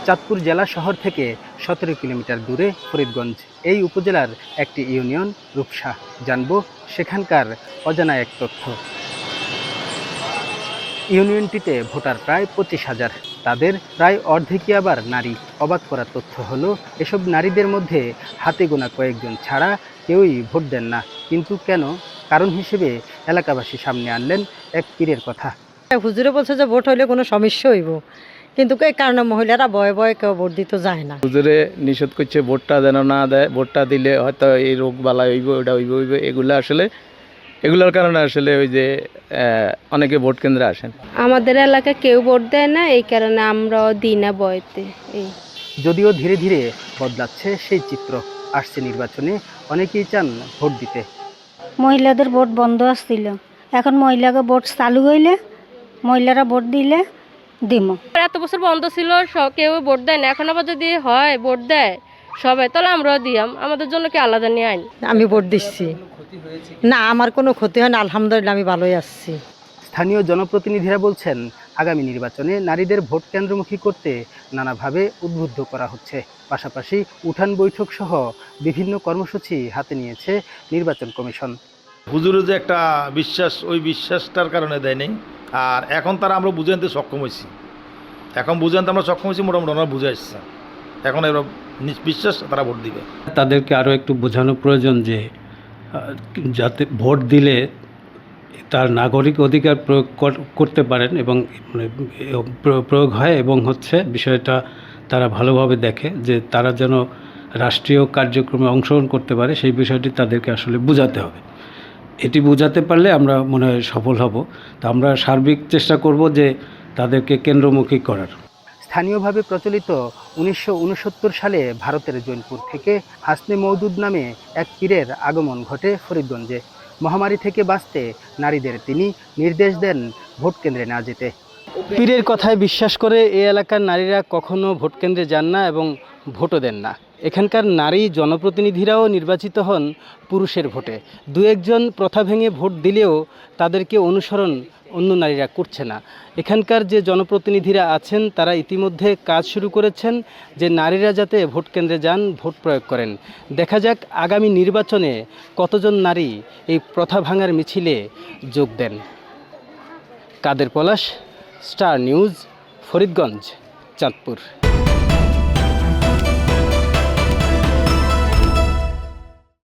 চাঁদপুর জেলা শহর থেকে 17 কিলোমিটার দূরে ফরিদগঞ্জ। এই উপজেলার একটি ইউনিয়ন রূপসা। জানব সেখানকার অজানা এক তথ্য। ইউনিয়নটিতে ভোটার প্রায় 25,000, তাদের প্রায় অর্ধেকই আবার নারী। অবাক করার তথ্য হলো এসব নারীদের মধ্যে হাতে গোনা কয়েকজন ছাড়া কেউই ভোট দেন না। কিন্তু কেন? কারণ হিসেবে এলাকাবাসী সামনে আনলেন এক পীরের কথা। হুজুরে বলছে যে ভোট হইলে কোনো সমস্যা হইব, কিন্তু এই কারণে মহিলারা ভয়ে ভয়ে কেউ ভোট দিতে যায় না। হুজুরে নিষেধ করছে ভোটটা যেন না দেয়, ভোটটা দিলে হয়তো এই রোগ বালা হইব, ওটা হইব এগুলোর কারণে আসলে ওই যে অনেকে ভোট কেন্দ্রে আসেন। আমাদের এলাকায় কেউ ভোট দেয় না, এই কারণে আমরাও দিই না ভয়তে। যদিও ধীরে ধীরে বদলাচ্ছে সেই চিত্র। আসছে নির্বাচনে অনেকেই চান ভোট দিতে। মহিলাদের ভোট বন্ধ আসছিল, এখন মহিলাকে ভোট চালু হইলে মহিলারা ভোট দিলে দিব। এত বছর বন্ধ ছিল, কেউ ভোট দেয় না, এখন আবার যদি হয় ভোট দেয় সবাই, তাহলে আমরাও দিয়াম। আমাদের জন্য কি আলাদা নিয়ে আইন? আমি ভোট দিচ্ছি না, আমার কোনো ক্ষতি হয় না, আলহামদুলিল্লাহ আমি ভালোই আসছি। স্থানীয় জনপ্রতিনিধিরা বলছেন, আগামী নির্বাচনে নারীদের ভোট কেন্দ্রমুখী করতে নানাভাবে উদ্বুদ্ধ করা হচ্ছে। পাশাপাশি উঠান বৈঠক সহ বিভিন্ন কর্মসূচি হাতে নিয়েছে নির্বাচন কমিশন। হুজুরের যে একটা বিশ্বাস, ওই বিশ্বাসটার কারণে দেয় নেই। আর এখন তারা আমরা বুঝে আনতে সক্ষম হয়েছি, মোটামুটি ওরা বুঝে আসছে। এখন এরা বিশ্বাস তারা ভোট দিবে। তাদেরকে আরও একটু বোঝানো প্রয়োজন যে যাতে ভোট দিলে তার নাগরিক অধিকার প্রয়োগ করতে পারেন এবং প্রয়োগ হয়, এবং বিষয়টা তারা ভালোভাবে দেখে যে তারা যেন রাষ্ট্রীয় কার্যক্রমে অংশগ্রহণ করতে পারে, সেই বিষয়টি তাদেরকে আসলে বোঝাতে হবে। এটি বোঝাতে পারলে আমরা মনে হয় সফল হব। তা আমরা সার্বিক চেষ্টা করব যে তাদেরকে কেন্দ্রমুখী করার। স্থানীয়ভাবে প্রচলিত 1969 সালে ভারতের জৈনপুর থেকে হাসনে মওদুদ নামে এক পীরের আগমন ঘটে ফরিদগঞ্জে। মহামারী থেকে বাঁচতে নারীদের তিনি নির্দেশ দেন ভোট কেন্দ্রে না যেতে। পীরের কথায় বিশ্বাস করে এই এলাকার নারীরা কখনো ভোট কেন্দ্রে যান না এবং ভোটও দেন না। এখানকার নারী জনপ্রতিনিধিরাও নির্বাচিত হন পুরুষের ভোটে। দু একজন প্রথা ভেঙে ভোট দিলেও তাদেরকে অনুসরণ অন্য নারীরা করছে না। এখানকার যে জনপ্রতিনিধিরা আছেন তারা ইতিমধ্যে কাজ শুরু করেছেন যে নারীরা যাতে ভোট কেন্দ্রে যান, ভোট প্রয়োগ করেন। দেখা যাক আগামী নির্বাচনে কতজন নারী এই প্রথা ভাঙার মিছিলে যোগ দেন। কাদের পলাশ, স্টার নিউজ, ফরিদগঞ্জ, চাঁদপুর।